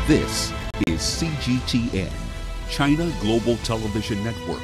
This is CGTN, China Global Television Network.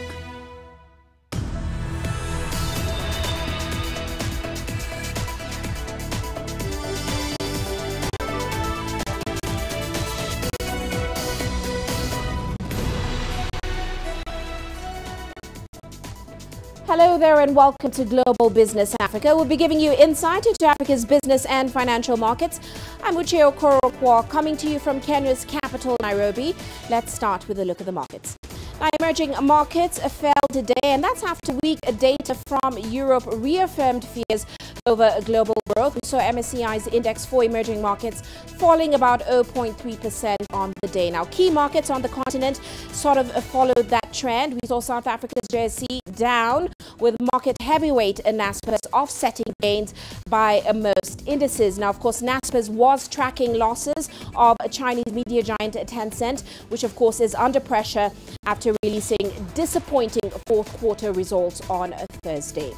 Hello there and welcome to Global Business Africa. We'll be giving you insight into Africa's business and financial markets. I'm Uche Okoronkwo, coming to you from Kenya's capital, Nairobi. Let's start with a look at the markets. Now, emerging markets fell today, and that's after weak data from Europe reaffirmed fears over global growth. We saw MSCI's index for emerging markets falling about 0.3% on the day. Now, key markets on the continent sort of followed that trend. We saw South Africa's JSE down, with market heavyweight Naspers offsetting gains by most indices. Now, of course, Naspers was tracking losses of Chinese media giant Tencent, which of course is under pressure after releasing disappointing fourth quarter results on Thursday.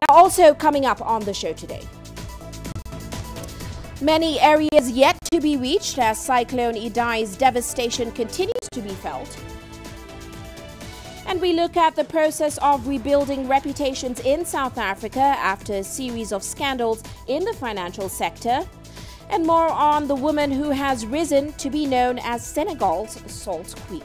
Now, also coming up on the show today, many areas yet to be reached as Cyclone Idai's devastation continues to be felt. And we look at the process of rebuilding reputations in South Africa after a series of scandals in the financial sector. And more on the woman who has risen to be known as Senegal's Salt Queen.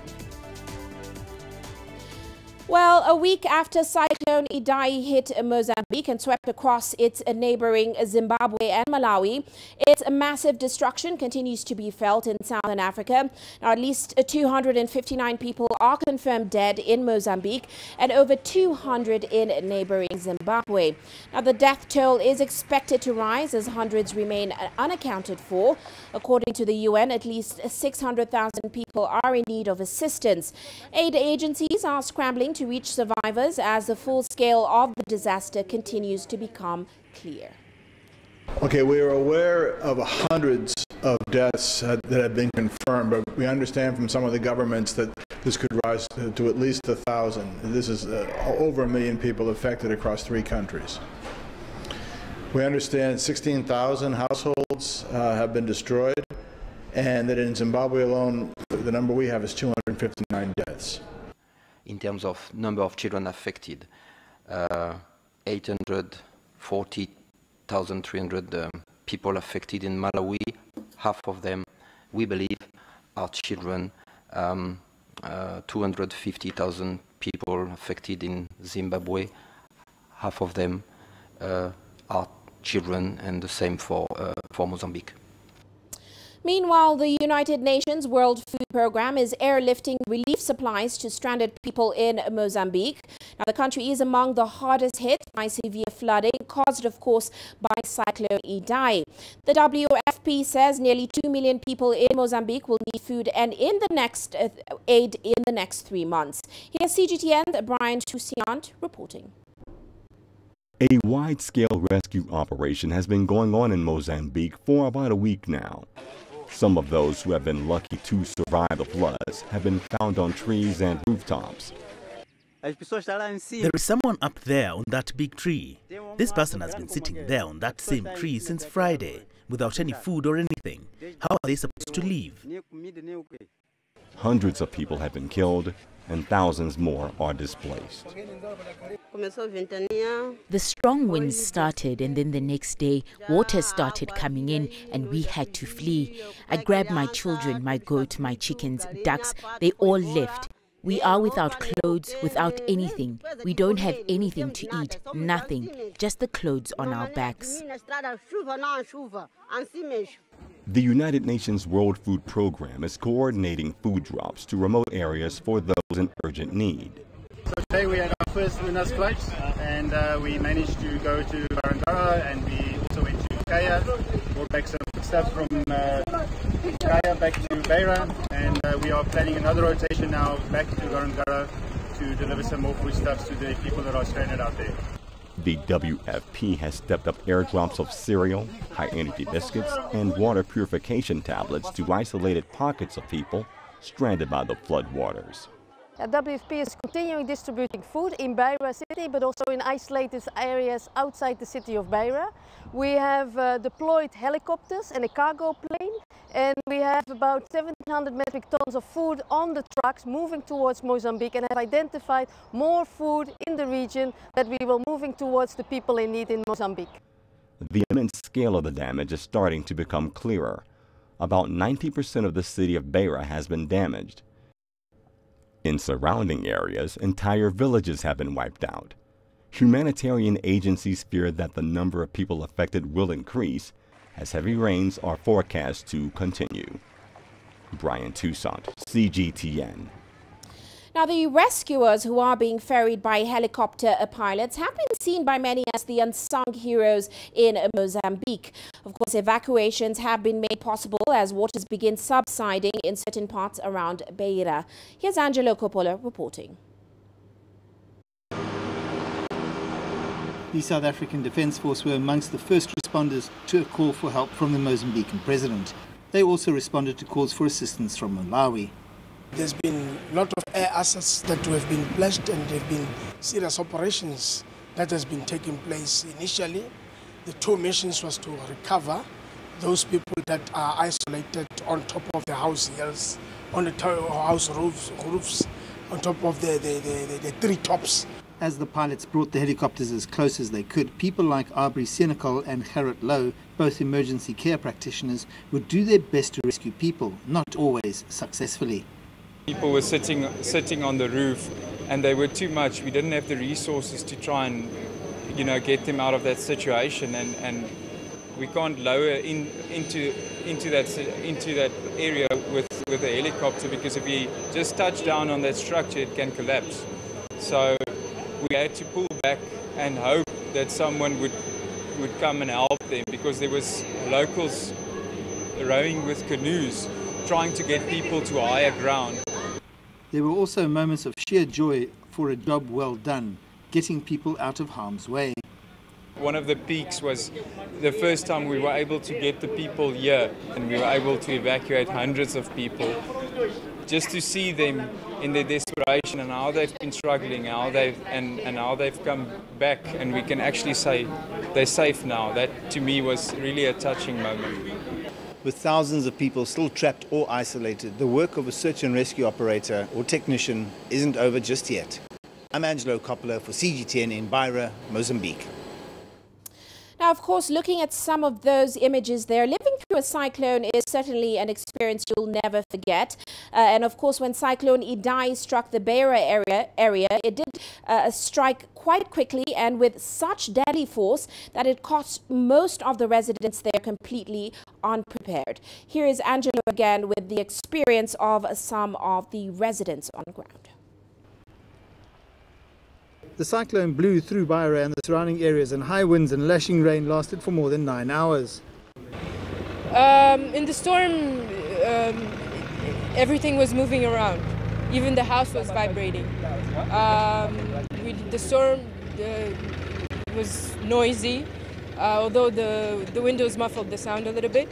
Well, a week after Cyclone Idai hit Mozambique and swept across its neighboring Zimbabwe and Malawi, its massive destruction continues to be felt in Southern Africa. Now, at least 259 people are confirmed dead in Mozambique and over 200 in neighboring Zimbabwe. Now, the death toll is expected to rise as hundreds remain unaccounted for. According to the UN, at least 600,000 people are in need of assistance. Aid agencies are scrambling to reach survivors as the full scale of the disaster continues to become clear. Okay, we are aware of hundreds of deaths that have been confirmed, but we understand from some of the governments that this could rise to at least 1,000. This is over 1 million people affected across 3 countries. We understand 16,000 households have been destroyed, and that in Zimbabwe alone, the number we have is 259 deaths. In terms of number of children affected, 840,300 people affected in Malawi. Half of them, we believe, are children. 250,000 people affected in Zimbabwe. Half of them are children, and the same for Mozambique. Meanwhile, the United Nations World Food Programme is airlifting relief supplies to stranded people in Mozambique. Now, the country is among the hardest hit by severe flooding caused, of course, by Cyclone Idai. The WFP says nearly 2 million people in Mozambique will need food and aid in the next 3 months. Here's CGTN's Brian Toussiant reporting. A wide-scale rescue operation has been going on in Mozambique for about a week now. Some of those who have been lucky to survive the floods have been found on trees and rooftops. There is someone up there on that big tree. This person has been sitting there on that same tree since Friday without any food or anything. How are they supposed to leave? Hundreds of people have been killed and thousands more are displaced. The strong winds started, and then the next day, water started coming in and we had to flee. I grabbed my children, my goat, my chickens, ducks. They all left. We are without clothes, without anything. We don't have anything to eat, nothing, just the clothes on our backs. The United Nations World Food Programme is coordinating food drops to remote areas for those in urgent need. So today we had our first winner's flight, and we managed to go to Barangara, and we also went to Kaya, brought back some stuff from Kaya back to Beira, and we are planning another rotation now back to Barangara to deliver some more foodstuffs to the people that are stranded out there. The WFP has stepped up airdrops of cereal, high-energy biscuits, and water purification tablets to isolated pockets of people stranded by the floodwaters. WFP is continuing distributing food in Beira city, but also in isolated areas outside the city of Beira. We have deployed helicopters and a cargo plane And we have about 1,700 metric tons of food on the trucks moving towards Mozambique, and have identified more food in the region that we will moving towards the people in need in Mozambique. The immense scale of the damage is starting to become clearer. About 90% of the city of Beira has been damaged. In surrounding areas, entire villages have been wiped out. Humanitarian agencies fear that the number of people affected will increase as heavy rains are forecast to continue. Brian Toussaint, CGTN. Now, the rescuers who are being ferried by helicopter pilots have been seen by many as the unsung heroes in Mozambique. Of course, evacuations have been made possible as waters begin subsiding in certain parts around Beira. Here's Angelo Coppola reporting. The South African Defence Force were amongst the first responders to a call for help from the Mozambican president. They also responded to calls for assistance from Malawi. There's been a lot of air assets that have been pledged, and there have been serious operations that has been taking place initially. The two missions was to recover those people that are isolated on top of the house hills, on the house roofs, on top of the tree tops. As the pilots brought the helicopters as close as they could, people like Aubrey Senekal and Gerrit Lowe, both emergency care practitioners, would do their best to rescue people, not always successfully. People were sitting on the roof, and they were too much. We didn't have the resources to try and, get them out of that situation, and we can't lower into that area with a helicopter, because if we just touch down on that structure, it can collapse. So we had to pull back and hope that someone would come and help them, because there was locals rowing with canoes trying to get people to higher ground. There were also moments of sheer joy for a job well done, getting people out of harm's way. One of the peaks was the first time we were able to get the people here, and we were able to evacuate hundreds of people. Just to see them in their desperation and how they've been struggling, how they've come back, and we can actually say they're safe now. That to me was really a touching moment. With thousands of people still trapped or isolated, the work of a search and rescue operator or technician isn't over just yet. I'm Angelo Coppola for CGTN in Beira, Mozambique. Now, of course, looking at some of those images there, living through a cyclone is certainly an experience you'll never forget. And of course, when Cyclone Idai struck the Beira area, it did strike quite quickly and with such deadly force that it caught most of the residents there completely unprepared. Here is Angelo again with the experience of some of the residents on the ground. The cyclone blew through Beira and the surrounding areas, and high winds and lashing rain lasted for more than 9 hours. In the storm, everything was moving around. Even the house was vibrating. The storm was noisy, although the windows muffled the sound a little bit.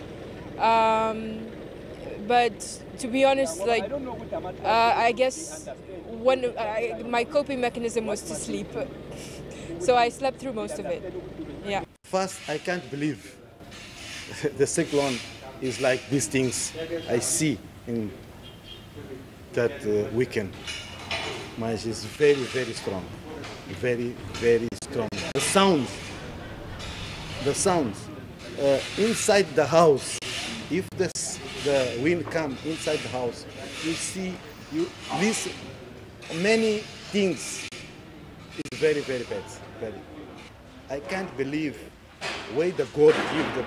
But to be honest, I guess my coping mechanism was to sleep. So I slept through most of it. Yeah. First, I can't believe the cyclone is like these things I see in that weekend. Mine is very, very strong. Very, very strong. The sounds inside the house. If the wind comes inside the house, you see, these many things. It's very, very bad. Very. I can't believe why the God give the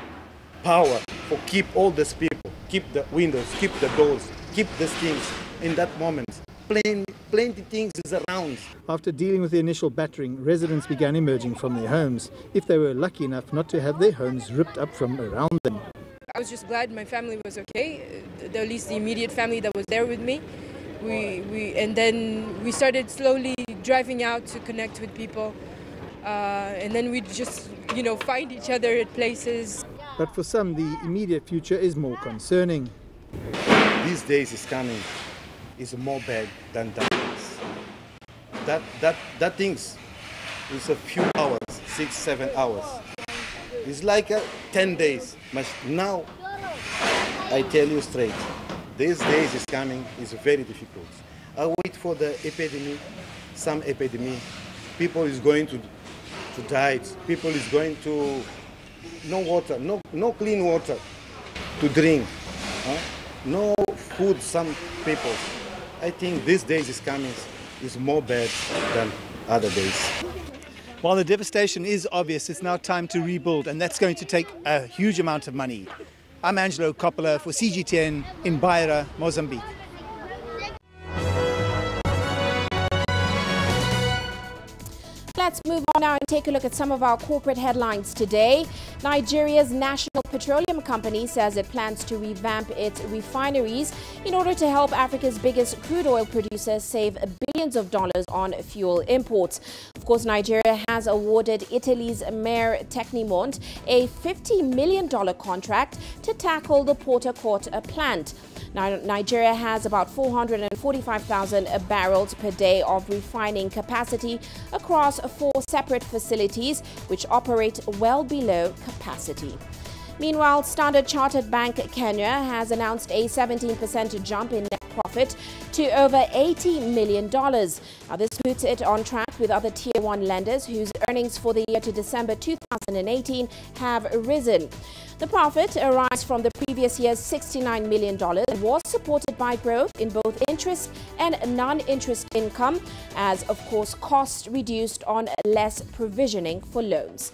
power for keep all these people, keep the windows, keep the doors, keep these things in that moment. Plenty things is around. After dealing with the initial battering, residents began emerging from their homes, if they were lucky enough not to have their homes ripped up from around them. I was just glad my family was okay, at least the immediate family that was there with me. And then we started slowly driving out to connect with people. And then we just, find each other at places. But for some, the immediate future is more concerning. These days is coming. Is more bad than that. That things is a few hours, 6-7 hours. It's like 10 days. But now I tell you straight, these days is coming is very difficult. I wait for the epidemic, some epidemic. People is going to die. People is going to no water, no clean water to drink, no food. Some people. I think these days is coming is more bad than other days. While the devastation is obvious, it's now time to rebuild, and that's going to take a huge amount of money. I'm Angelo Coppola for CGTN in Beira, Mozambique. Let's move on now and take a look at some of our corporate headlines today. Nigeria's National Petroleum Company says it plans to revamp its refineries in order to help Africa's biggest crude oil producer save billions of dollars on fuel imports. Of course, Nigeria has awarded Italy's Mare Tecnimont a $50 million contract to tackle the Porta Corte plant. Now, Nigeria has about 445,000 barrels per day of refining capacity across 4 separate facilities, which operate well below capacity. Meanwhile, Standard Chartered Bank Kenya has announced a 17% jump in net profit to over $80 million. Now, this puts it on track with other Tier 1 lenders whose earnings for the year to December 2018 have risen. The profit arises from the previous year's $69 million and was supported by growth in both interest and non-interest income, as, of course, costs reduced on less provisioning for loans.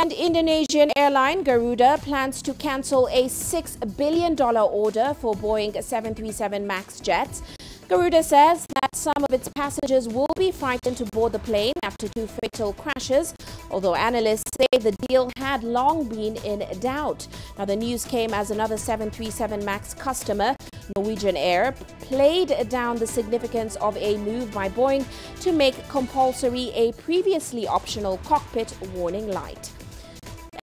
And Indonesian airline Garuda plans to cancel a $6 billion order for Boeing 737 MAX jets. Garuda says that some of its passengers will be frightened to board the plane after 2 fatal crashes, although analysts say the deal had long been in doubt. Now, the news came as another 737 MAX customer, Norwegian Air, played down the significance of a move by Boeing to make compulsory a previously optional cockpit warning light.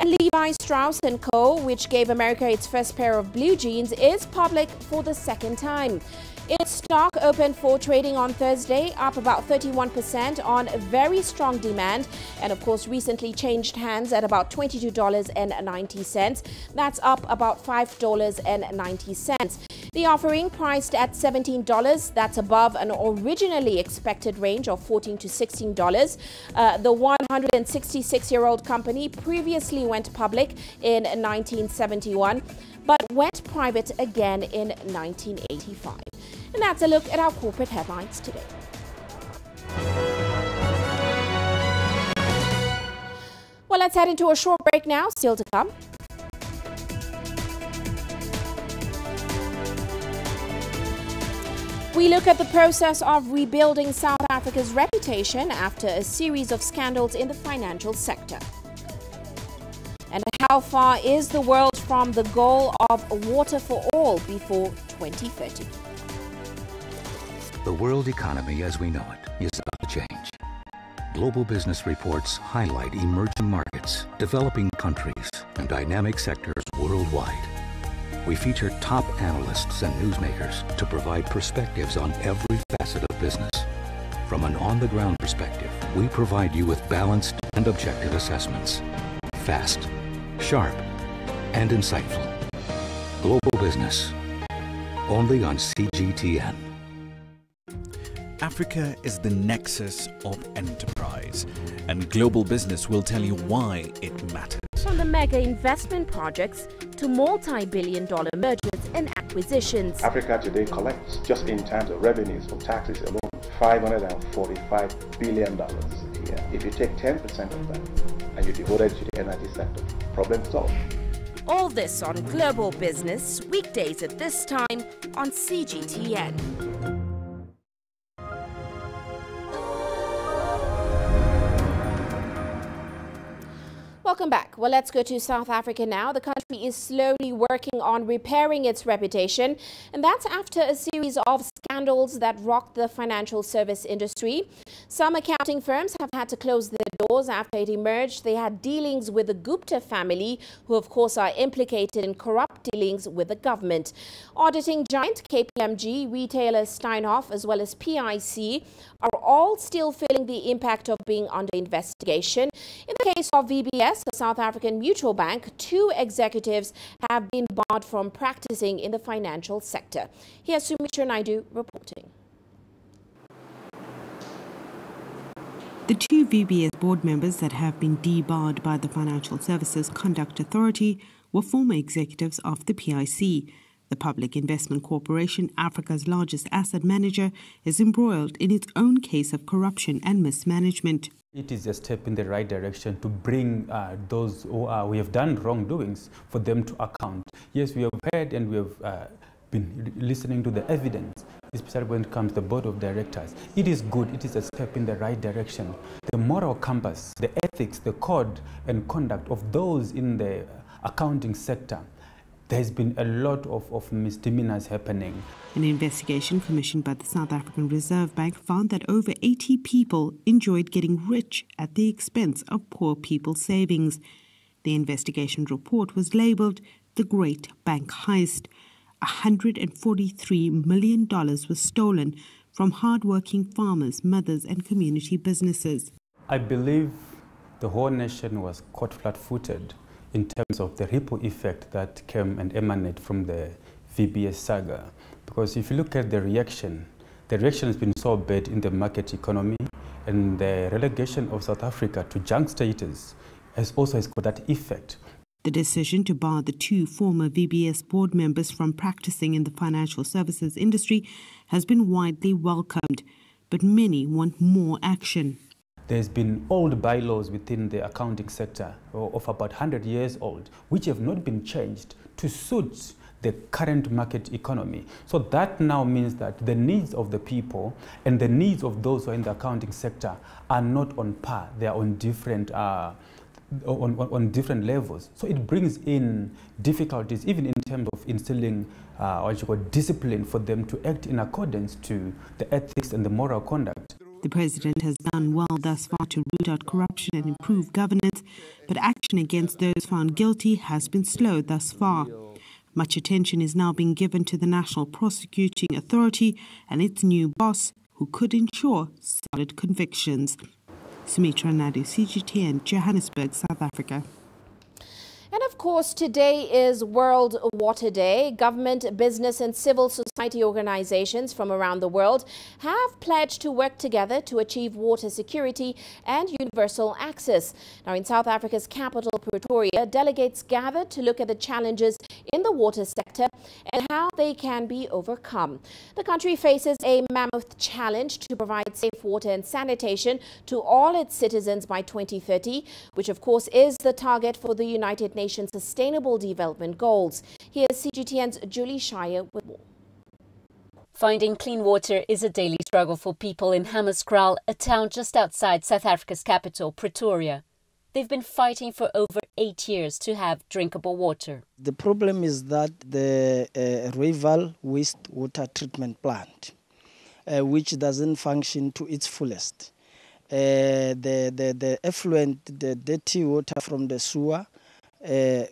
And Levi Strauss & Co., which gave America its first pair of blue jeans, is public for the second time. Its stock opened for trading on Thursday, up about 31% on very strong demand, and of course recently changed hands at about $22.90. That's up about $5.90. The offering priced at $17, that's above an originally expected range of $14 to $16. The 166-year-old company previously went public in 1971, but went private again in 1985. And that's a look at our corporate headlines today. Well, let's head into a short break now. Still to come. We look at the process of rebuilding South Africa's reputation after a series of scandals in the financial sector. And how far is the world from the goal of water for all before 2030? The world economy as we know it is about to change. Global business reports highlight emerging markets, developing countries, and dynamic sectors worldwide. We feature top analysts and newsmakers to provide perspectives on every facet of business. From an on-the-ground perspective, we provide you with balanced and objective assessments. Fast, sharp, and insightful. Global Business, only on CGTN. Africa is the nexus of enterprise, and Global Business will tell you why it matters. From the mega investment projects to multi-billion-dollar mergers and acquisitions. Africa today collects, just in terms of revenues from taxes alone, $545 billion a year. If you take 10% of that and you devote it to the energy sector, problem solved. All this on Global Business, weekdays at this time on CGTN. Welcome back. Well, let's go to South Africa now. The country is slowly working on repairing its reputation, and that's after a series of scandals that rocked the financial service industry. Some accounting firms have had to close their doors after it emerged they had dealings with the Gupta family, who of course are implicated in corrupt drug dealings with the government. Auditing giant KPMG, retailer Steinhoff, as well as PIC are all still feeling the impact of being under investigation. In the case of VBS, a South African mutual bank, 2 executives have been barred from practicing in the financial sector. Here's Sumitra Naidu reporting. The 2 VBS board members that have been debarred by the Financial Services Conduct Authority were former executives of the PIC. The Public Investment Corporation, Africa's largest asset manager, is embroiled in its own case of corruption and mismanagement. It is a step in the right direction to bring those who have done wrongdoings for them to account. Yes, we have heard and we have been listening to the evidence, especially when it comes to the board of directors. It is good, it is a step in the right direction. The moral compass, the ethics, the code and conduct of those in the accounting sector, there's been a lot of misdemeanors happening. An investigation commissioned by the South African Reserve Bank found that over 80 people enjoyed getting rich at the expense of poor people's savings. The investigation report was labelled The Great Bank Heist. $143 million was stolen from hard-working farmers, mothers and community businesses. I believe the whole nation was caught flat-footed in terms of the ripple effect that came and emanated from the VBS saga. Because if you look at the reaction has been so bad in the market economy, and the relegation of South Africa to junk status has got that effect. The decision to bar the 2 former VBS board members from practicing in the financial services industry has been widely welcomed, but many want more action. There's been old bylaws within the accounting sector of about 100 years old, which have not been changed to suit the current market economy. So that now means that the needs of the people and the needs of those who are in the accounting sector are not on par. They are on different on different levels. So it brings in difficulties, even in terms of instilling discipline for them to act in accordance to the ethics and the moral conduct. The president has done well thus far to root out corruption and improve governance, but action against those found guilty has been slow thus far. Much attention is now being given to the National Prosecuting Authority and its new boss, who could ensure solid convictions. Sumitra Naidu, CGTN, Johannesburg, South Africa. And of course, today is World Water Day. Government, business and civil society organizations from around the world have pledged to work together to achieve water security and universal access. Now, in South Africa's capital, Pretoria, delegates gathered to look at the challenges in the water sector and how they can be overcome. The country faces a mammoth challenge to provide safe water and sanitation to all its citizens by 2030, which of course is the target for the United Nations Sustainable Development Goals. Here's CGTN's Julie Shire with more. Finding clean water is a daily struggle for people in Hammanskraal, a town just outside South Africa's capital, Pretoria. They've been fighting for over 8 years to have drinkable water. The problem is that the Rooiwal wastewater treatment plant, which doesn't function to its fullest. The effluent, the dirty water from the sewer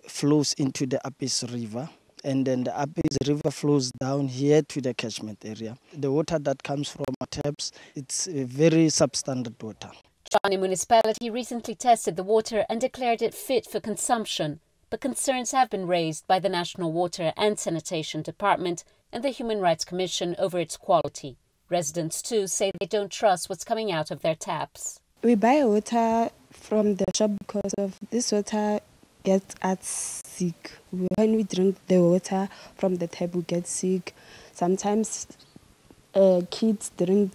flows into the Abyss River, and then the Abyss River flows down here to the catchment area. The water that comes from our taps, it's very substandard water. Tshwane municipality recently tested the water and declared it fit for consumption, but concerns have been raised by the National Water and Sanitation Department and the Human Rights Commission over its quality. Residents too say they don't trust what's coming out of their taps. We buy water from the shop because of this water gets us sick. When we drink the water from the tap, we get sick. Sometimes kids drink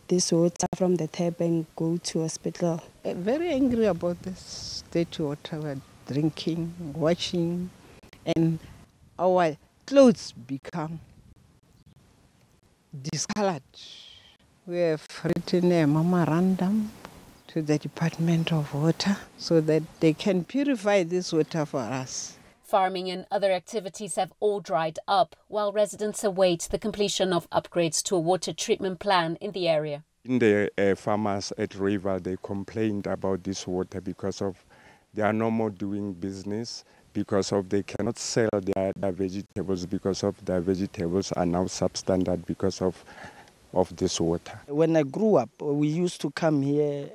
this water from the tap and go to hospital. Very angry about this dirty water we're drinking, washing, and our clothes become discolored. We have written a memorandum to the Department of Water so that they can purify this water for us. Farming and other activities have all dried up, while residents await the completion of upgrades to a water treatment plan in the area. In the farmers at Rooiwal, they complained about this water because of they are no more doing business. because of they cannot sell their vegetables because of their vegetables are now substandard because of this water. When I grew up, we used to come here,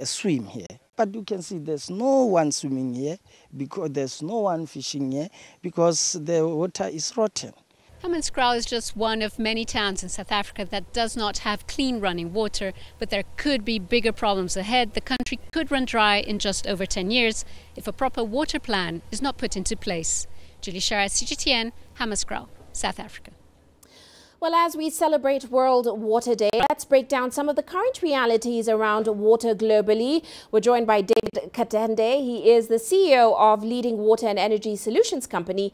swim here. But you can see there's no one swimming here, because there's no one fishing here, because the water is rotten. Hammanskraal is just one of many towns in South Africa that does not have clean running water, but there could be bigger problems ahead. The country could run dry in just over 10 years if a proper water plan is not put into place. Julie Shara, CGTN, Hammanskraal, South Africa. Well, as we celebrate World Water Day, let's break down some of the current realities around water globally. We're joined by David Katende. He is the CEO of leading water and energy solutions company,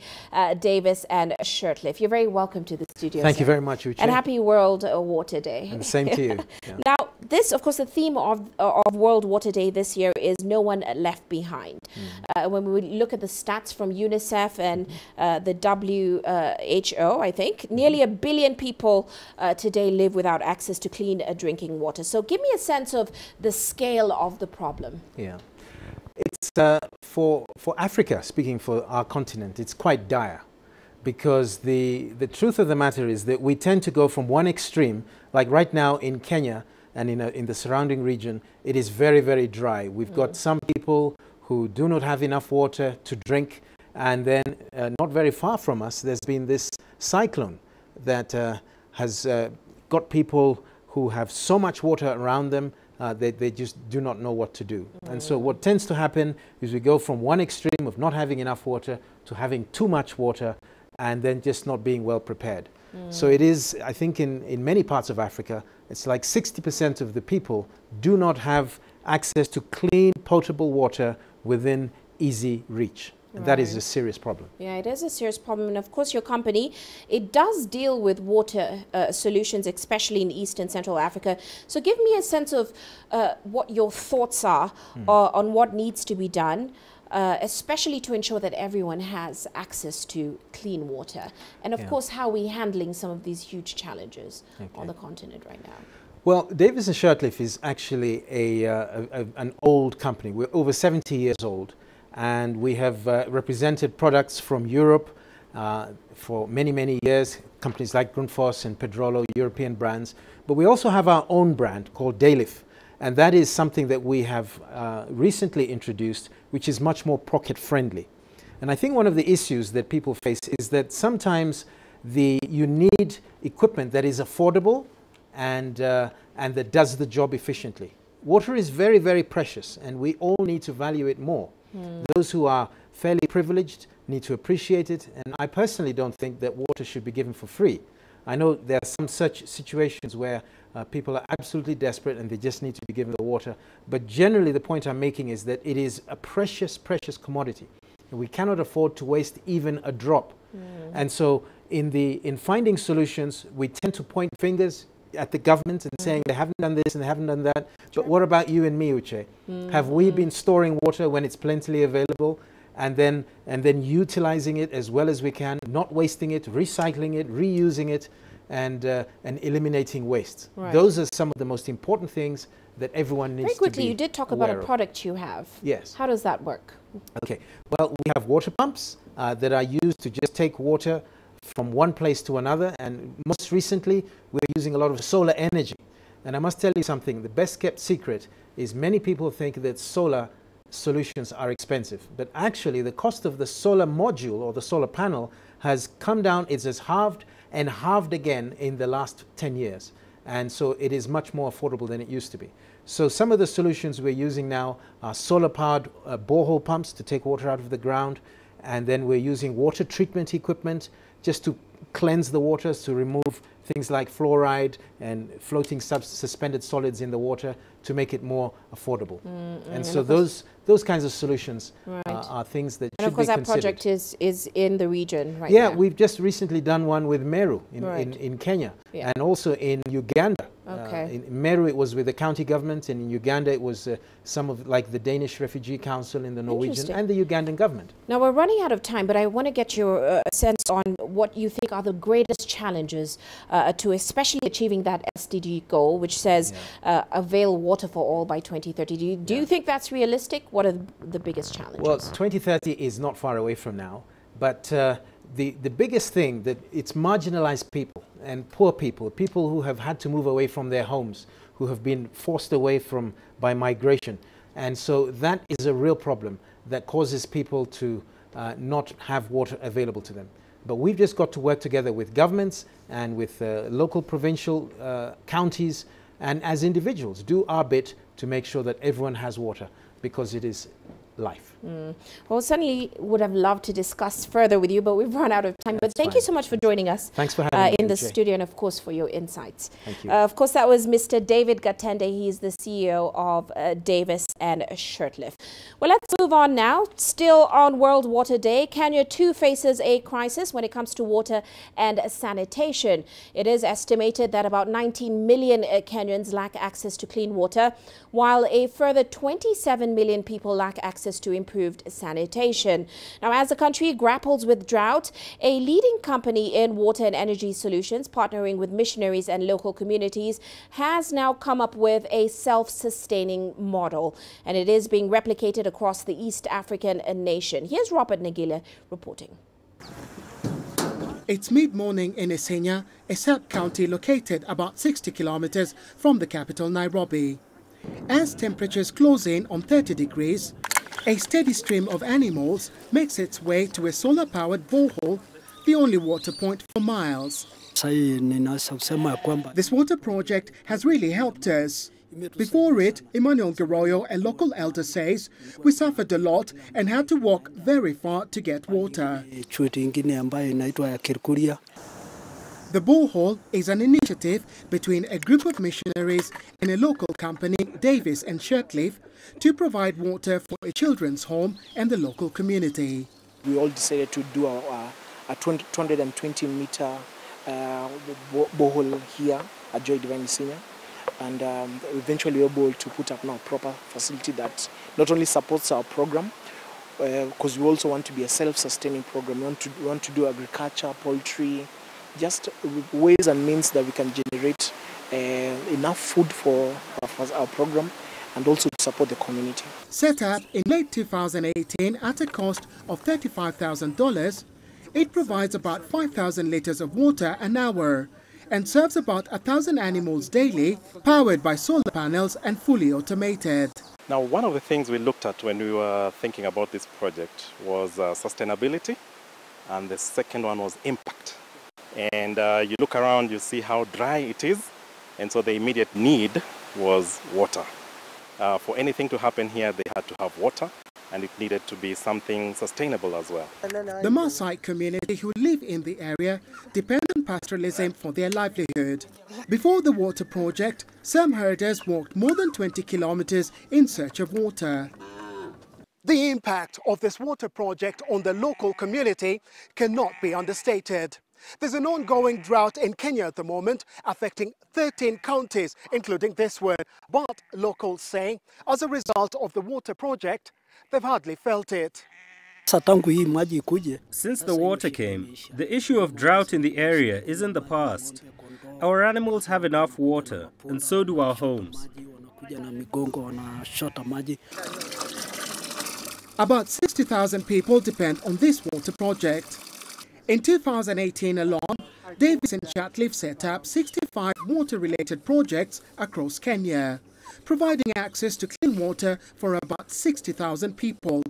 Davis and Shirtliff. You're very welcome to the studio. Thank you very much, Uche. And happy World Water Day. And the same to you. Yeah. Now, this, of course, the theme of World Water Day this year is no one left behind. When we look at the stats from UNICEF and the WHO, I think, nearly 1 billion people today live without access to clean drinking water. So give me a sense of the scale of the problem. Yeah, it's for Africa, speaking for our continent, it's quite dire, because the truth of the matter is that we tend to go from one extreme, like right now in Kenya and in the surrounding region, it is very, very dry. We've got some people who do not have enough water to drink, and then not very far from us, there's been this cyclone that has got people who have so much water around them, they just do not know what to do. And so what tends to happen is we go from one extreme of not having enough water to having too much water, and then just not being well prepared. So it is, I think in many parts of Africa, it's like 60% of the people do not have access to clean, potable water within easy reach. And that is a serious problem. Yeah, it is a serious problem. And of course, your company, it does deal with water solutions, especially in East and Central Africa. So give me a sense of what your thoughts are on what needs to be done, especially to ensure that everyone has access to clean water. And of course, how we're handling some of these huge challenges on the continent right now. Well, Davis and Shirtliff is actually an old company. We're over 70 years old. And we have represented products from Europe for many, many years, companies like Grundfos and Pedrolo, European brands. But we also have our own brand called Daylif. And that is something that we have recently introduced, which is much more pocket friendly. And I think one of the issues that people face is that sometimes you need equipment that is affordable and that does the job efficiently. Water is very, very precious, and we all need to value it more. Those who are fairly privileged need to appreciate it, and I personally don't think that water should be given for free. I know there are some such situations where people are absolutely desperate and they just need to be given the water, but generally the point I'm making is that it is a precious, precious commodity, and we cannot afford to waste even a drop. And so in finding solutions, we tend to point fingers at the government and saying they haven't done this and they haven't done that. But what about you and me, Uche? Have we been storing water when it's plentifully available and then utilizing it as well as we can, not wasting it, recycling it, reusing it, and eliminating waste? Those are some of the most important things that everyone needs to be Very quickly, you did talk about a product you have. Yes. How does that work? Okay. Well, we have water pumps that are used to just take water from one place to another, and most recently we're using a lot of solar energy. And I must tell you something, the best kept secret is many people think that solar solutions are expensive, but actually the cost of the solar module or the solar panel has come down. It has halved and halved again in the last 10 years, and so it is much more affordable than it used to be. So some of the solutions we're using now are solar powered borehole pumps to take water out of the ground, and then we're using water treatment equipment just to cleanse the waters, to remove things like fluoride and floating suspended solids in the water to make it more affordable. And so those kinds of solutions are things that should be considered. And of course that project is in the region right now. Yeah, we've just recently done one with Meru in Kenya, and also in Uganda. Okay. In Meru, it was with the county government, and in Uganda, it was some of like the Danish Refugee Council in the Norwegian and the Ugandan government. Now, we're running out of time, but I want to get your sense on what you think are the greatest challenges to especially achieving that SDG goal, which says avail water for all by 2030. Do you think that's realistic? What are the biggest challenges? Well, 2030 is not far away from now, but the biggest thing that it's marginalized people and poor people, people who have had to move away from their homes, who have been forced away by migration. And so that is a real problem that causes people to not have water available to them. But we've just got to work together with governments and with local, provincial, counties, and as individuals, do our bit to make sure that everyone has water, because it is life. Well, certainly would have loved to discuss further with you, but we've run out of time. But thank you so much for joining us. Thanks for having me in the Uche. studio, and of course for your insights. Thank you. Of course, that was Mr. David Gatende. He is the CEO of Davis and Shirtliff. Well, let's move on now. Still on World Water Day, Kenya too faces a crisis when it comes to water and sanitation. It is estimated that about 19 million Kenyans lack access to clean water, while a further 27 million people lack access to improved sanitation. Now, as the country grapples with drought, a leading company in water and energy solutions, partnering with missionaries and local communities, has now come up with a self-sustaining model, and it is being replicated across the East African nation. Here's Robert Nagila reporting. It's mid-morning in Isinya, a sub-county located about 60 kilometers from the capital, Nairobi. As temperatures close in on 30 degrees, a steady stream of animals makes its way to a solar-powered borehole, the only water point for miles. This water project has really helped us. Before it, Emmanuel Garoyo, a local elder, says, we suffered a lot and had to walk very far to get water. The borehole is an initiative between a group of missionaries and a local company, Davis and Shirtliff, to provide water for a children's home and the local community. We all decided to do a 220-meter borehole here at Joy Divine Isinya, and eventually we were able to put up now a proper facility that not only supports our program, because we also want to be a self-sustaining program. We want to do agriculture, poultry, just ways and means that we can generate enough food for our program and also to support the community. Set up in late 2018 at a cost of $35,000, it provides about 5,000 liters of water an hour and serves about 1,000 animals daily, powered by solar panels and fully automated. Now, one of the things we looked at when we were thinking about this project was sustainability, and the second one was impact. And you look around, you see how dry it is, and so the immediate need was water. For anything to happen here, they had to have water, and it needed to be something sustainable as well. The Maasai community who live in the area depend on pastoralism for their livelihood. Before the water project, some herders walked more than 20 kilometers in search of water. The impact of this water project on the local community cannot be understated. There's an ongoing drought in Kenya at the moment, affecting 13 counties, including this one. But locals say, as a result of the water project, they've hardly felt it. Since the water came, the issue of drought in the area is in the past. Our animals have enough water, and so do our homes. About 60,000 people depend on this water project. In 2018 alone, Davis and Shirtliff set up 65 water-related projects across Kenya, providing access to clean water for about 60,000 people.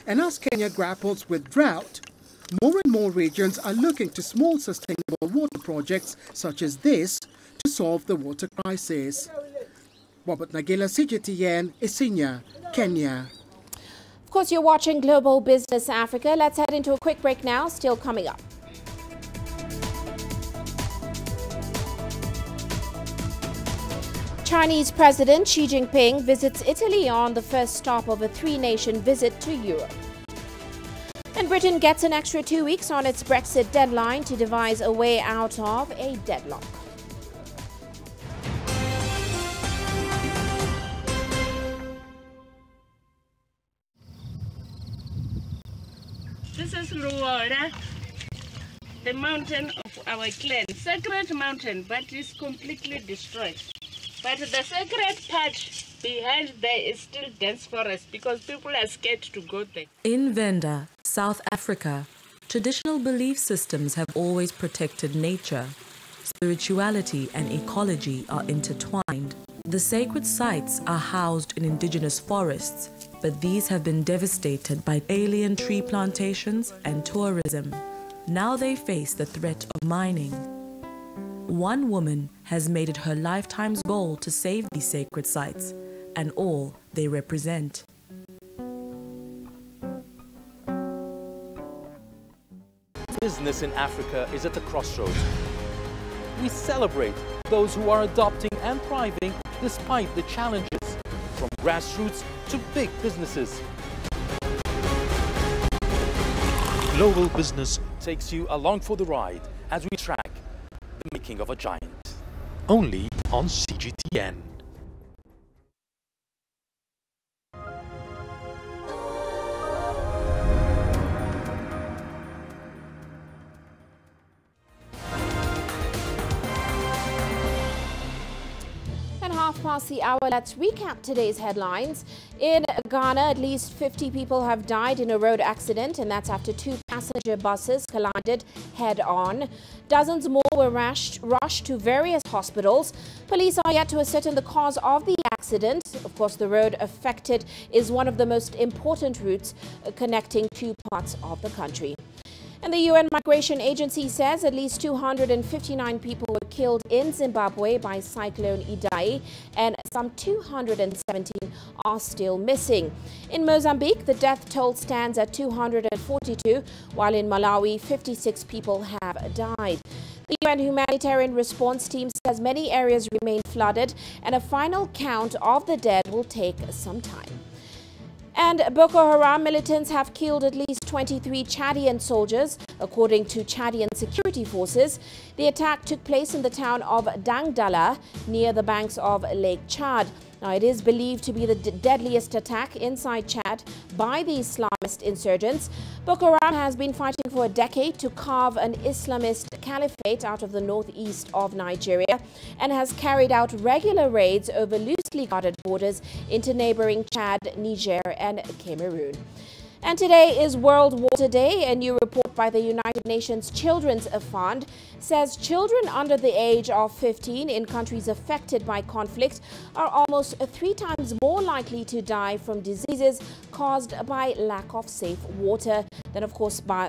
And as Kenya grapples with drought, more and more regions are looking to small sustainable water projects such as this to solve the water crisis. Robert Nagila, CGTN, Isinya, Kenya. Of course, you're watching Global Business Africa. Let's head into a quick break now. Still coming up. Chinese President Xi Jinping visits Italy on the first stop of a three-nation visit to Europe. And Britain gets an extra 2 weeks on its Brexit deadline to devise a way out of a deadlock. This is Luola, the mountain of our clan, sacred mountain, but it's completely destroyed. But the sacred part behind there is still dense forest because people are scared to go there. In Venda, South Africa, traditional belief systems have always protected nature. Spirituality and ecology are intertwined. The sacred sites are housed in indigenous forests, but these have been devastated by alien tree plantations and tourism. Now they face the threat of mining. One woman has made it her lifetime's goal to save these sacred sites and all they represent. Business in Africa is at the crossroads. We celebrate those who are adopting and thriving despite the challenges, from grassroots to big businesses. Global Business takes you along for the ride as we track the making of a giant. Only on CGTN. Past the hour, let's recap today's headlines. In Ghana, at least 50 people have died in a road accident, and that's after 2 passenger buses collided head-on. Dozens more were rushed to various hospitals. Police are yet to ascertain the cause of the accident. Of course, the road affected is one of the most important routes connecting 2 parts of the country. And the UN Migration Agency says at least 259 people were killed in Zimbabwe by Cyclone Idai, and some 217 are still missing. In Mozambique, the death toll stands at 242, while in Malawi, 56 people have died. The UN humanitarian response team says many areas remain flooded, and a final count of the dead will take some time. And Boko Haram militants have killed at least 23 Chadian soldiers, according to Chadian security forces. The attack took place in the town of Dangdala, near the banks of Lake Chad. Now, it is believed to be the deadliest attack inside Chad by the Islamist insurgents. Boko Haram has been fighting for a decade to carve an Islamist caliphate out of the northeast of Nigeria and has carried out regular raids over loosely guarded borders into neighboring Chad, Niger and Cameroon. And today is World Water Day. A new report by the United Nations Children's Fund says children under the age of 15 in countries affected by conflict are almost 3 times more likely to die from diseases caused by lack of safe water than, of course, by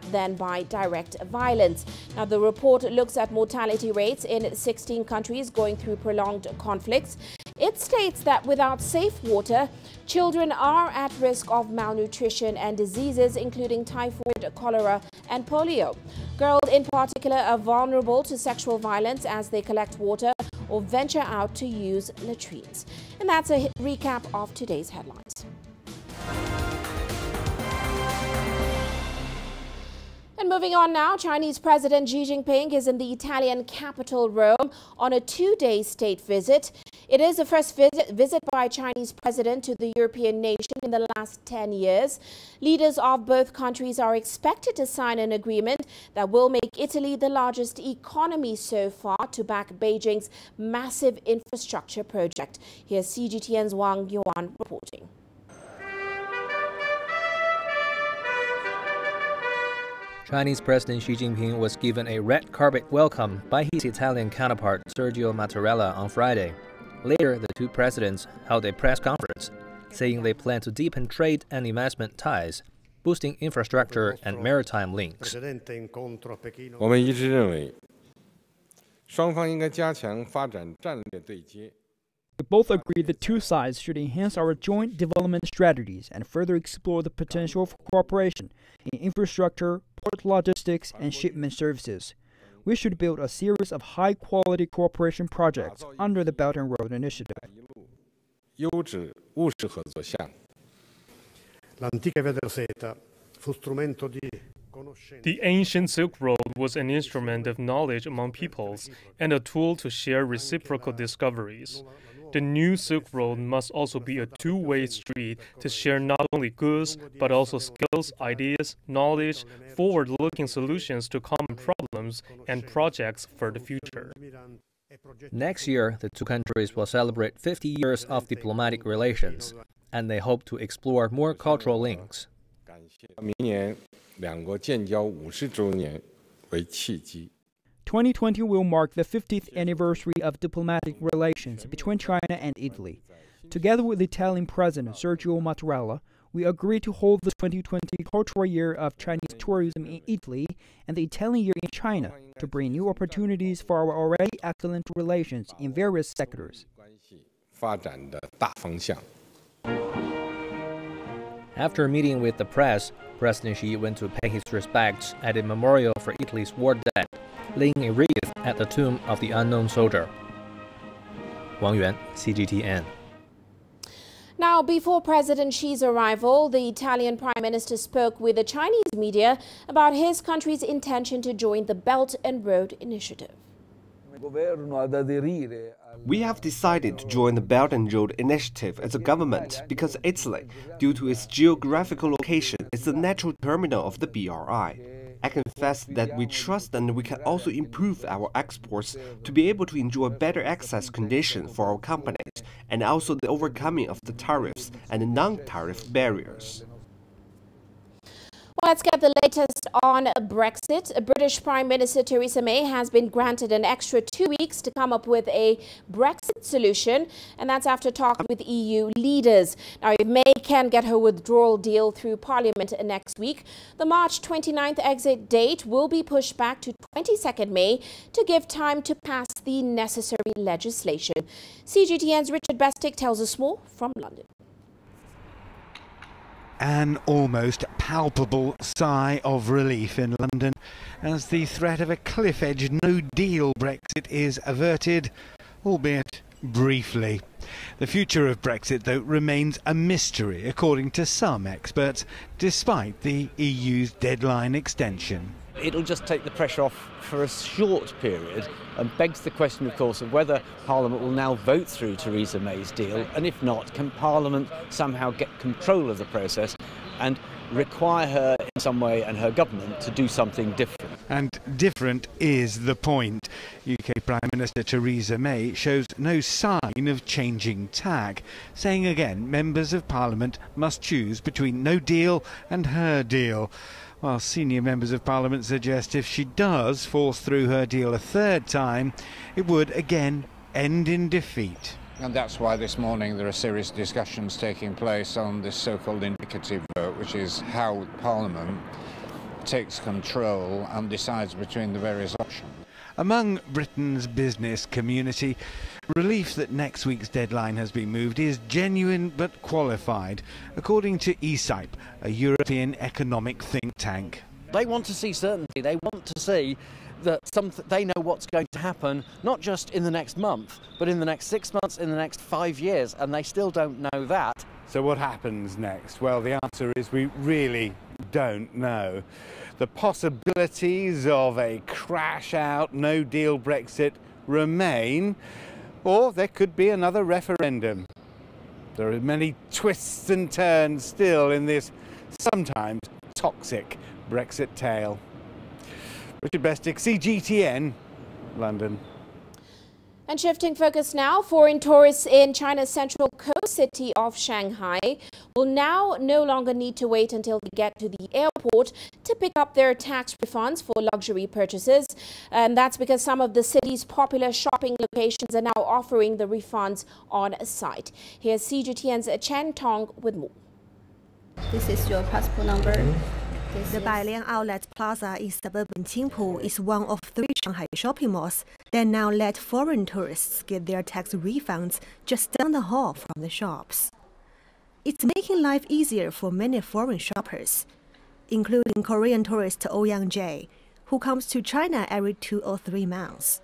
direct violence. Now, the report looks at mortality rates in 16 countries going through prolonged conflicts. It states that without safe water, children are at risk of malnutrition and diseases including typhoid, cholera and polio. Girls in particular are vulnerable to sexual violence as they collect water or venture out to use latrines. And that's a recap of today's headlines. And moving on now, Chinese President Xi Jinping is in the Italian capital Rome on a 2-day state visit. It is the first visit by a Chinese president to the European nation in the last 10 years. Leaders of both countries are expected to sign an agreement that will make Italy the largest economy so far to back Beijing's massive infrastructure project. Here's CGTN's Wang Yuan reporting. Chinese President Xi Jinping was given a red carpet welcome by his Italian counterpart Sergio Mattarella on Friday. Later, the 2 presidents held a press conference, saying they plan to deepen trade and investment ties, boosting infrastructure and maritime links. 我们一致认为，双方应该加强发展战略对接。 We both agree the 2 sides should enhance our joint development strategies and further explore the potential for cooperation in infrastructure, port logistics, and shipment services. We should build a series of high-quality cooperation projects under the Belt and Road Initiative. 优质务实合作项。 The ancient Silk Road was an instrument of knowledge among peoples and a tool to share reciprocal discoveries. The new Silk Road must also be a two-way street to share not only goods, but also skills, ideas, knowledge, forward-looking solutions to common problems, and projects for the future. Next year, the two countries will celebrate 50 years of diplomatic relations, and they hope to explore more cultural links. 明年两国建交50周年为契机。 2020 will mark the 50th anniversary of diplomatic relations between China and Italy. Together with Italian President Sergio Mattarella, we agreed to hold the 2020 Cultural Year of Chinese Tourism in Italy and the Italian Year in China to bring new opportunities for our already excellent relations in various sectors. 发展的大方向。 After meeting with the press, President Xi went to pay his respects at a memorial for Italy's war dead, laying a wreath at the tomb of the unknown soldier. Wang Yuan, CGTN. Now, before President Xi's arrival, the Italian Prime Minister spoke with the Chinese media about his country's intention to join the Belt and Road Initiative. We have decided to join the Belt and Road Initiative as a government because Italy, due to its geographical location, is the natural terminal of the BRI. I confess that we trust and we can also improve our exports to be able to enjoy better access conditions for our companies and also the overcoming of the tariffs and non-tariff barriers. Well, let's get the latest on Brexit. British Prime Minister Theresa May has been granted an extra 2 weeks to come up with a Brexit solution, and that's after talking with EU leaders. Now, if May can get her withdrawal deal through Parliament next week, the March 29th exit date will be pushed back to 22nd May to give time to pass the necessary legislation. CGTN's Richard Bestick tells us more from London. An almost palpable sigh of relief in London as the threat of a cliff-edge no-deal Brexit is averted, albeit briefly. The future of Brexit, though, remains a mystery, according to some experts, despite the EU's deadline extension. It'll just take the pressure off for a short period and begs the question, of course, of whether Parliament will now vote through Theresa May's deal, and if not, can Parliament somehow get control of the process and require her in some way and her government to do something different. And different is the point. UK Prime Minister Theresa May shows no sign of changing tack, saying again members of Parliament must choose between no deal and her deal, while senior members of Parliament suggest if she does force through her deal a third time, it would again end in defeat. And that's why this morning there are serious discussions taking place on this so-called indicative vote, which is how Parliament takes control and decides between the various options. Among Britain's business community, relief that next week's deadline has been moved is genuine but qualified, according to ESIPE, a European economic think tank. They want to see certainty. They want to see that they know what's going to happen, not just in the next month, but in the next 6 months, in the next 5 years, and they still don't know that. So what happens next? Well, the answer is we really don't know. The possibilities of a crash-out, no-deal Brexit remain, or there could be another referendum. There are many twists and turns still in this sometimes toxic Brexit tale. Richard Bestick, CGTN, London. And shifting focus now, foreign tourists in China's central coast city of Shanghai will now no longer need to wait until they get to the airport to pick up their tax refunds for luxury purchases. And that's because some of the city's popular shopping locations are now offering the refunds on site. Here's CGTN's Chen Tong with more. This is your passport number. The Bailiang Outlet Plaza in suburban Qingpu is one of 3 Shanghai shopping malls that now let foreign tourists get their tax refunds just down the hall from the shops. It's making life easier for many foreign shoppers, including Korean tourist Ouyang Jae, who comes to China every 2 or 3 months.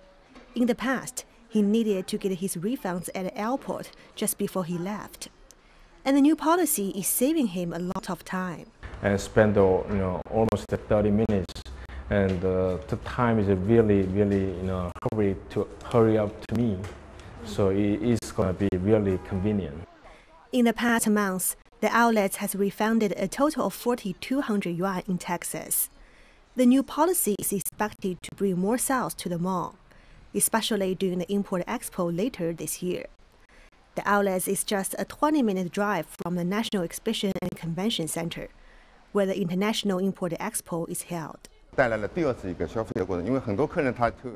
In the past, he needed to get his refunds at the airport just before he left. And the new policy is saving him a lot of time. And spend almost 30 minutes, and the time is really hurry up to me. so it is going to be really convenient. In the past months, the outlet has refunded a total of 4,200 yuan in taxes. The new policy is expected to bring more sales to the mall, especially during the Import Expo later this year. The outlet is just a 20-minute drive from the National Exhibition and Convention Center, where the International Import Expo is held.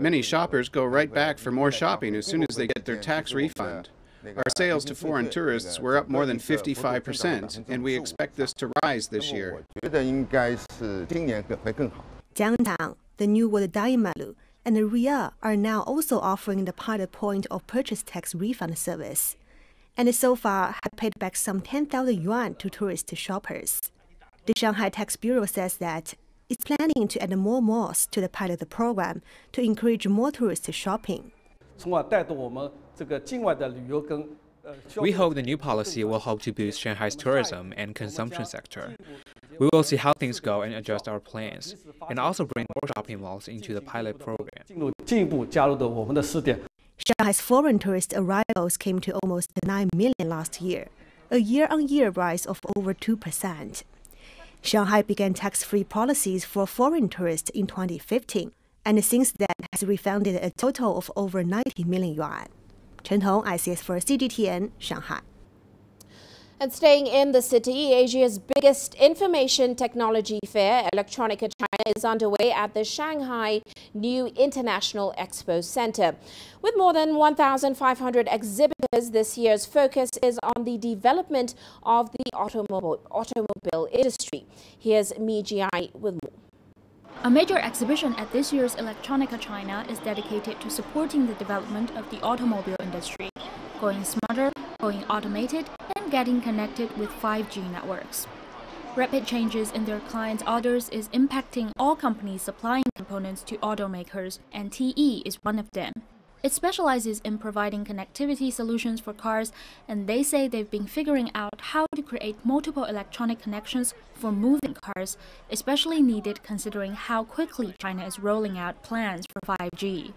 Many shoppers go right back for more shopping as soon as they get their tax refund. Our sales to foreign tourists were up more than 55%, and we expect this to rise this year. Jiangdang, the new World Daimalu, and Riyadh are now also offering the pilot point of purchase tax refund service, and so far have paid back some 10,000 yuan to tourist shoppers. The Shanghai Tax Bureau says that it's planning to add more malls to the pilot program to encourage more tourist shopping. We hope the new policy will help to boost Shanghai's tourism and consumption sector. We will see how things go and adjust our plans, and also bring more shopping malls into the pilot program. Shanghai's foreign tourist arrivals came to almost 9 million last year, a year-on-year rise of over 2%. Shanghai began tax-free policies for foreign tourists in 2015, and since then has refunded a total of over 90 million yuan. Chen Hong, ICS for CGTN, Shanghai. And staying in the city, Asia's biggest information technology fair, Electronica China, is underway at the Shanghai New International Expo Center. With more than 1,500 exhibitors, this year's focus is on the development of the automobile industry. Here's Mi Jiai with more. A major exhibition at this year's Electronica China is dedicated to supporting the development of the automobile industry, going smarter, going automated, and getting connected with 5G networks. Rapid changes in their clients' orders is impacting all companies supplying components to automakers, and TE is one of them. It specializes in providing connectivity solutions for cars, and they say they've been figuring out how to create multiple electronic connections for moving cars, especially needed considering how quickly China is rolling out plans for 5G.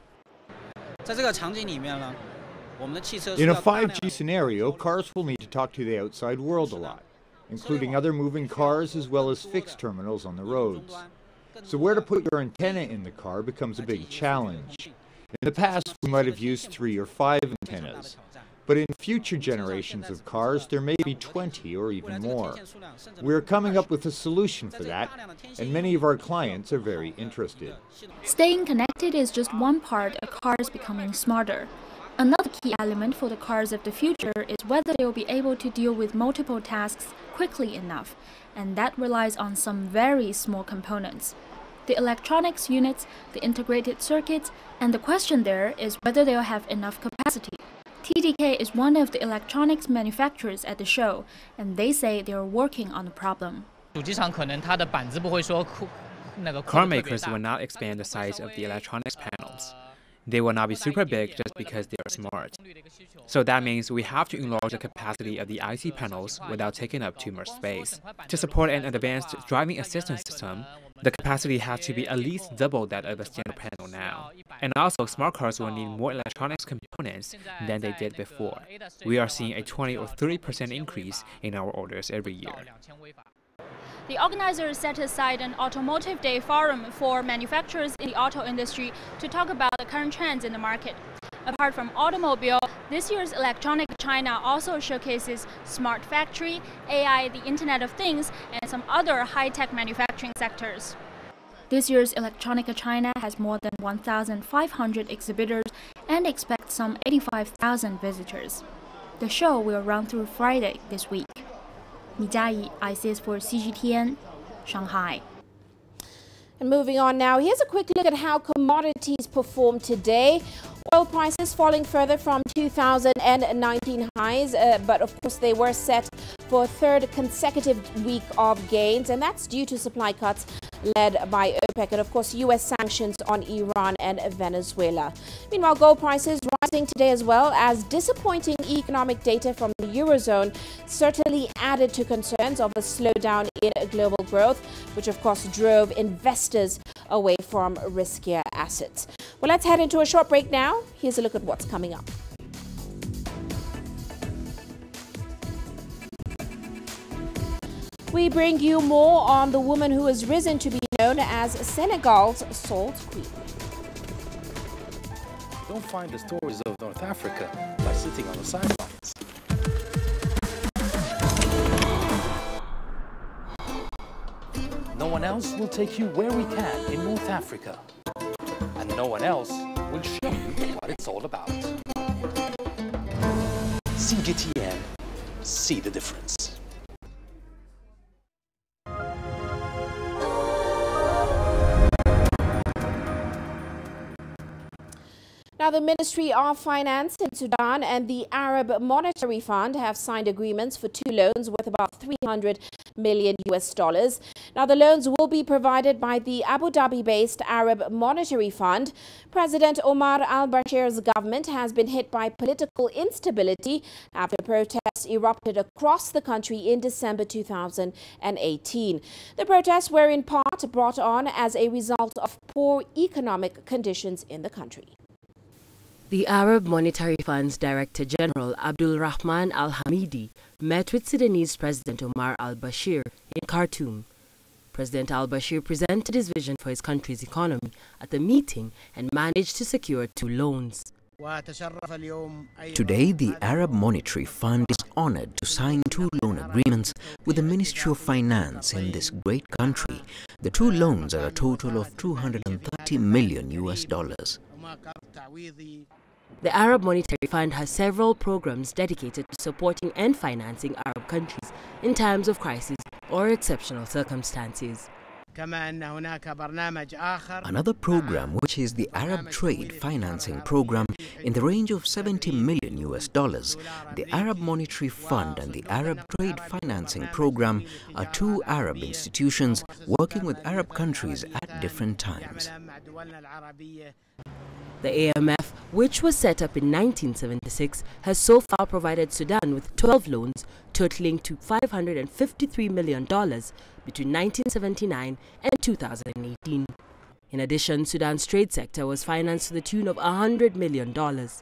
In a 5G scenario, cars will need to talk to the outside world a lot, including other moving cars as well as fixed terminals on the roads. So where to put your antenna in the car becomes a big challenge. In the past, we might have used 3 or 5 antennas, but in future generations of cars, there may be 20 or even more. We are coming up with a solution for that, and many of our clients are very interested. Staying connected is just one part of cars becoming smarter. Another key element for the cars of the future is whether they will be able to deal with multiple tasks quickly enough, and that relies on some very small components. The electronics units, the integrated circuits, and the question there is whether they'll have enough capacity. TDK is one of the electronics manufacturers at the show, and they say they are working on the problem. Car makers will not expand the size of the electronics panels. They will not be super big just because they are smart. So that means we have to enlarge the capacity of the IC panels without taking up too much space. To support an advanced driving assistance system, the capacity has to be at least double that of a standard panel now. And also, smart cars will need more electronics components than they did before. We are seeing a 20 or 30% increase in our orders every year. The organizers set aside an Automotive Day forum for manufacturers in the auto industry to talk about the current trends in the market. Apart from automobile, this year's Electronica China also showcases smart factory, AI, the Internet of Things, and some other high-tech manufacturing sectors. This year's Electronica China has more than 1,500 exhibitors and expects some 85,000 visitors. The show will run through Friday this week. Mi Jiai, ICS for CGTN, Shanghai. And moving on now, here's a quick look at how commodities performed today. Oil prices falling further from 2019 highs, but of course they were set for a third consecutive week of gains, and that's due to supply cuts led by OPEC and of course US sanctions on Iran and Venezuela. Meanwhile, gold prices rising today as well, as disappointing economic data from the Eurozone certainly added to concerns of a slowdown in global growth, which of course drove investors away from riskier assets. Well, let's head into a short break now. Here's a look at what's coming up. We bring you more on the woman who has risen to be known as Senegal's Salt Queen. Don't find the stories of North Africa by sitting on the sidelines. No one else will take you where we can in North Africa. And no one else will show you what it's all about. CGTN, see the difference. Now, the Ministry of Finance in Sudan and the Arab Monetary Fund have signed agreements for 2 loans worth about $300 million. Now, the loans will be provided by the Abu Dhabi-based Arab Monetary Fund. President Omar al-Bashir's government has been hit by political instability after protests erupted across the country in December 2018. The protests were in part brought on as a result of poor economic conditions in the country. The Arab Monetary Fund's Director General Abdul Rahman al-Hamidi met with Sudanese President Omar al-Bashir in Khartoum. President al-Bashir presented his vision for his country's economy at the meeting and managed to secure 2 loans. Today, the Arab Monetary Fund is honored to sign 2 loan agreements with the Ministry of Finance in this great country. The 2 loans are a total of $230 million. The Arab Monetary Fund has several programs dedicated to supporting and financing Arab countries in times of crisis or exceptional circumstances. Another program, which is the Arab Trade Financing Program, in the range of $70 million. The Arab Monetary Fund and the Arab Trade Financing Program are 2 Arab institutions working with Arab countries at different times. The AMF, which was set up in 1976, has so far provided Sudan with 12 loans totaling to $553 million between 1979 and 2018. In addition, Sudan's trade sector was financed to the tune of $100 million. The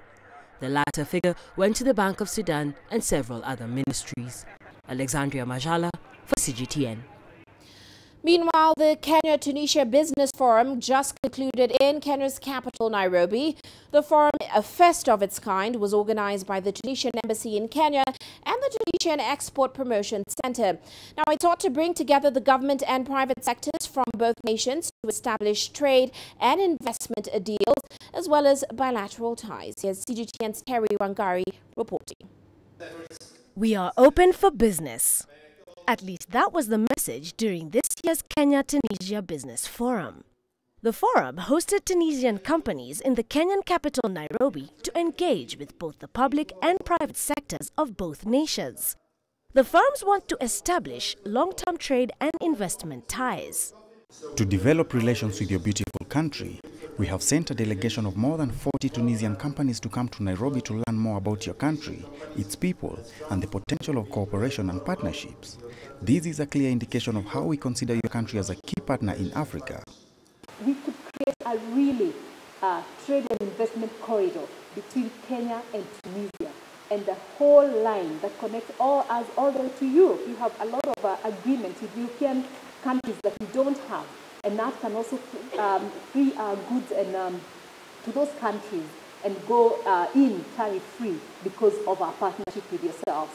latter figure went to the Bank of Sudan and several other ministries. Alexandria Majala for CGTN. Meanwhile, the Kenya-Tunisia Business Forum just concluded in Kenya's capital, Nairobi. The forum, a first of its kind, was organized by the Tunisian Embassy in Kenya and the Tunisian Export Promotion Center. Now, it sought to bring together the government and private sectors from both nations to establish trade and investment deals, as well as bilateral ties. Here's CGTN's Terry Wangari reporting. We are open for business. At least that was the message during this year's Kenya-Tunisia Business Forum. The forum hosted Tunisian companies in the Kenyan capital Nairobi to engage with both the public and private sectors of both nations. The firms want to establish long-term trade and investment ties. To develop relations with your beautiful country, we have sent a delegation of more than 40 Tunisian companies to come to Nairobi to learn more about your country, its people, and the potential of cooperation and partnerships. This is a clear indication of how we consider your country as a key partner in Africa. We could create a really trade and investment corridor between Kenya and Tunisia, and the whole line that connects all us all the way to Europe. You have a lot of agreements with European countries that we don't have, and that can also free our goods and to those countries and go in tariff-free because of our partnership with yourselves.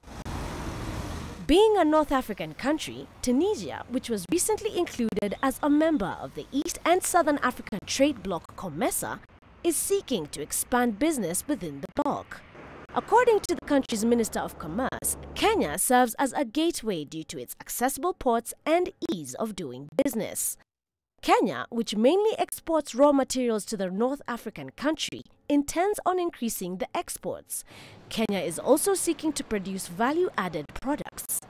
Being a North African country, Tunisia, which was recently included as a member of the East and Southern African Trade Bloc COMESA, is seeking to expand business within the bloc. According to the country's Minister of Commerce, Kenya serves as a gateway due to its accessible ports and ease of doing business. Kenya, which mainly exports raw materials to the North African country, intends on increasing the exports. Kenya is also seeking to produce value-added products.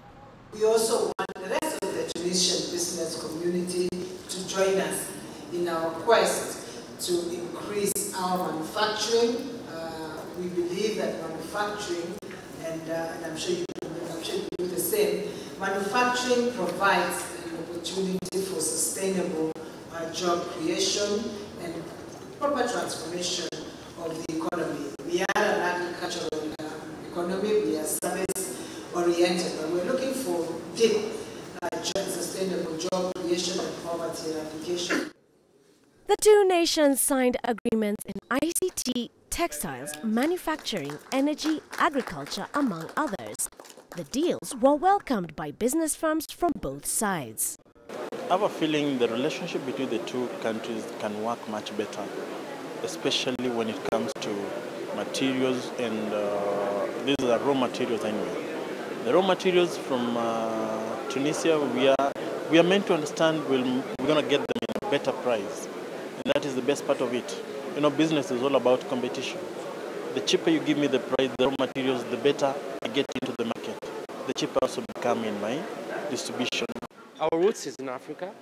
We also want the rest of the Tunisian business community to join us in our quest to increase our manufacturing. We believe that manufacturing, and I'm sure you do the same, manufacturing provides an opportunity for sustainable job creation and proper transformation of the economy. We are an agricultural economy, we are service-oriented, but we're looking for deep sustainable job creation and poverty eradication. The two nations signed agreements in ICT, textiles, manufacturing, energy, agriculture, among others. The deals were welcomed by business firms from both sides. I have a feeling the relationship between the two countries can work much better, especially when it comes to materials, and these are raw materials anyway. The raw materials from Tunisia, we are meant to understand we're going to get them in a better price, and that is the best part of it. You know, business is all about competition. The cheaper you give me the price, the raw materials, the better I get into the market. The cheaper also become in my distribution. Our roots is in Africa,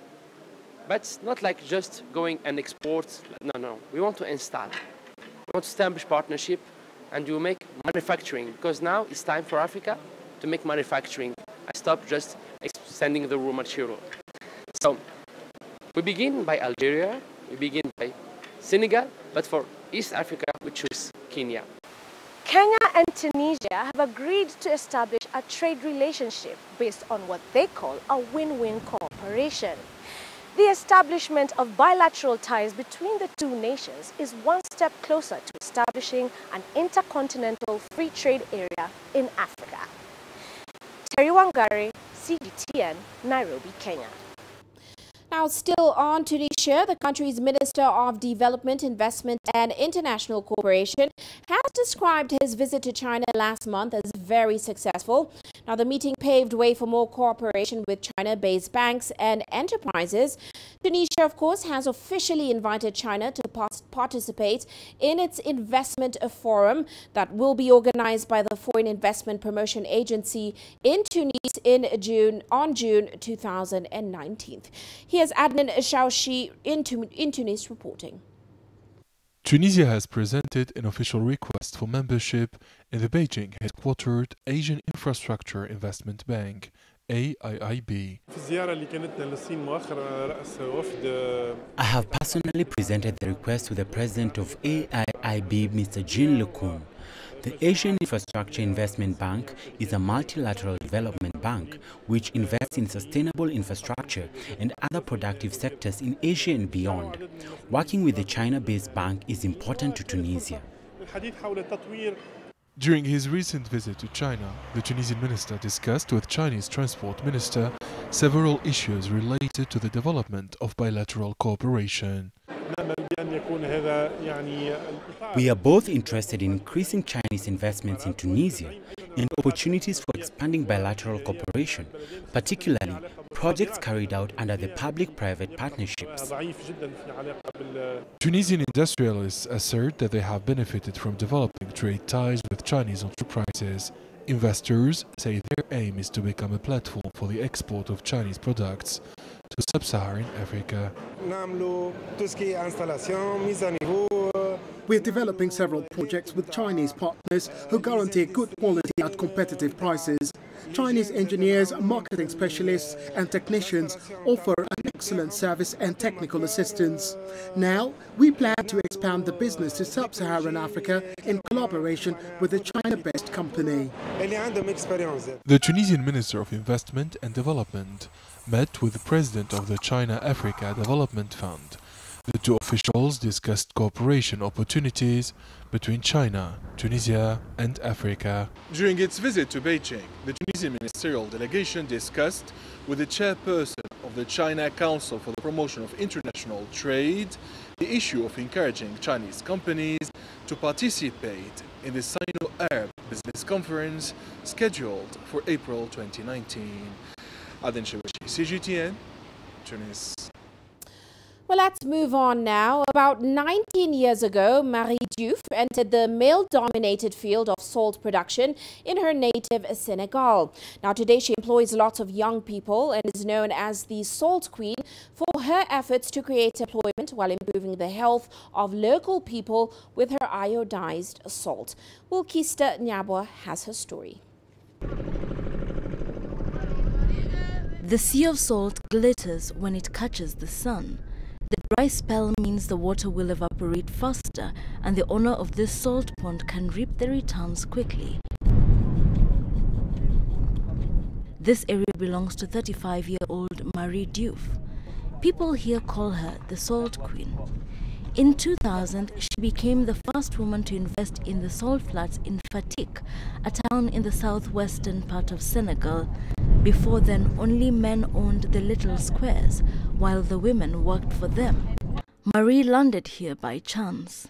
but it's not like just going and export. No. We want to install. We want to establish partnership, and we will make manufacturing, because now it's time for Africa to make manufacturing. I stop just sending the raw material. So we begin by Algeria, we begin by Senegal, but for East Africa, we choose Kenya. Kenya and Tunisia have agreed to establish a trade relationship based on what they call a win-win cooperation. The establishment of bilateral ties between the two nations is one step closer to establishing an intercontinental free trade area in Africa. Terry Wangari, CGTN, Nairobi, Kenya. Now, still on Tunisia, the country's Minister of Development, Investment and International Cooperation has described his visit to China last month as very successful. Now, the meeting paved way for more cooperation with China-based banks and enterprises. Tunisia, of course, has officially invited China to participate in its investment forum that will be organized by the Foreign Investment Promotion Agency in Tunis on June 2019. Here's Adnan Shaushi in Tunis reporting. Tunisia has presented an official request for membership in the Beijing-headquartered Asian Infrastructure Investment Bank, AIIB. I have personally presented the request to the president of AIIB, Mr. Jean Lecun. The Asian Infrastructure Investment Bank is a multilateral development bank which invests in sustainable infrastructure and other productive sectors in Asia and beyond. Working with the China-based bank is important to Tunisia. During his recent visit to China, the Tunisian minister discussed with Chinese Transport Minister several issues related to the development of bilateral cooperation. We are both interested in increasing Chinese investments in Tunisia and opportunities for expanding bilateral cooperation, particularly projects carried out under the public-private partnerships. Tunisian industrialists assert that they have benefited from developing trade ties with Chinese enterprises. Investors say their aim is to become a platform for the export of Chinese products to sub-Saharan Africa. We are developing several projects with Chinese partners who guarantee good quality at competitive prices. Chinese engineers, marketing specialists and technicians offer an excellent service and technical assistance. Now, we plan to expand the business to sub-Saharan Africa in collaboration with a China-based company. The Tunisian Minister of Investment and Development met with the president of the China-Africa Development Fund. The two officials discussed cooperation opportunities between China, Tunisia and Africa. During its visit to Beijing, the Tunisian ministerial delegation discussed with the chairperson of the China Council for the Promotion of International Trade the issue of encouraging Chinese companies to participate in the Sino-Arab Business Conference scheduled for April 2019. Adnan Shaushi, CGTN, Tunis. Well, let's move on now. About 19 years ago, Marie Diouf entered the male-dominated field of salt production in her native Senegal. Now, today she employs lots of young people and is known as the Salt Queen for her efforts to create employment while improving the health of local people with her iodized salt. Wilkista Nyabwa has her story. The sea of salt glitters when it catches the sun. The dry spell means the water will evaporate faster, and the owner of this salt pond can reap the returns quickly. This area belongs to 35-year-old Marie Diouf. People here call her the Salt Queen. In 2000, she became the first woman to invest in the salt flats in Fatick, a town in the southwestern part of Senegal. Before then, only men owned the little squares, while the women worked for them. Marie landed here by chance.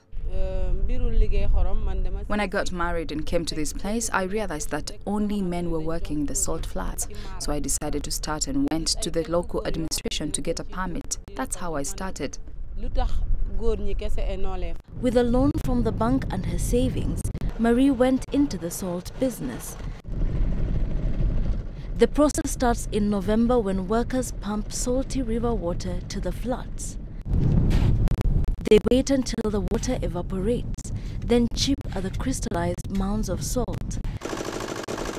When I got married and came to this place, I realized that only men were working in the salt flats. So I decided to start and went to the local administration to get a permit. That's how I started. With a loan from the bank and her savings, Marie went into the salt business. The process starts in November when workers pump salty river water to the flats. They wait until the water evaporates, then chip at the crystallized mounds of salt.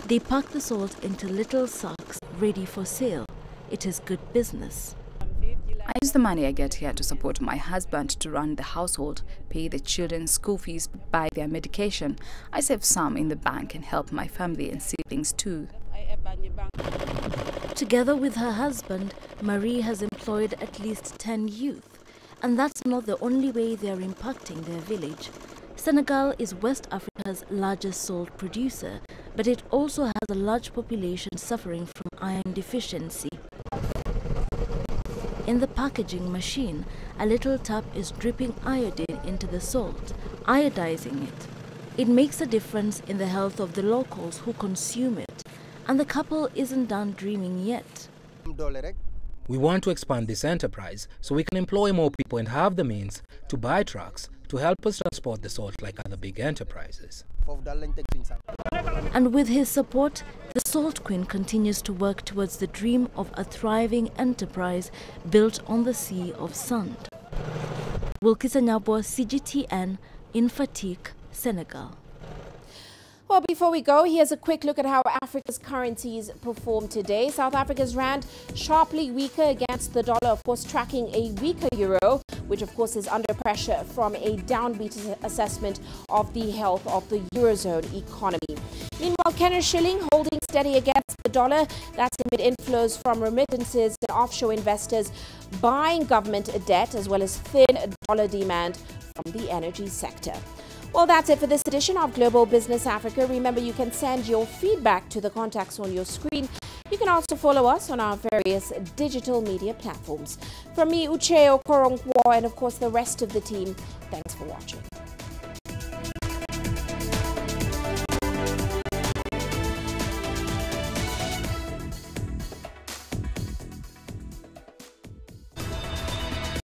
They pack the salt into little sacks ready for sale. It is good business. I use the money I get here to support my husband to run the household, pay the children's school fees, buy their medication. I save some in the bank and help my family and siblings too. Together with her husband, Marie has employed at least 10 youth. And that's not the only way they are impacting their village. Senegal is West Africa's largest salt producer, but it also has a large population suffering from iron deficiency. In the packaging machine, a little tap is dripping iodine into the salt, iodizing it. It makes a difference in the health of the locals who consume it, and the couple isn't done dreaming yet. We want to expand this enterprise so we can employ more people and have the means to buy trucks to help us transport the salt like other big enterprises. And with his support, the Salt Queen continues to work towards the dream of a thriving enterprise built on the sea of sand. Wilkisa Nyabwa, CGTN, in Fatick, Senegal. Well, before we go, here's a quick look at how Africa's currencies performed today. South Africa's rand sharply weaker against the dollar, of course, tracking a weaker euro, which of course is under pressure from a downbeat assessment of the health of the Eurozone economy. Meanwhile, Kenya's shilling holding steady against the dollar. That's amid inflows from remittances and offshore investors buying government debt, as well as thin dollar demand from the energy sector. Well, that's it for this edition of Global Business Africa. Remember, you can send your feedback to the contacts on your screen. You can also follow us on our various digital media platforms. From me, Uche Okoronkwo, and of course the rest of the team, thanks for watching.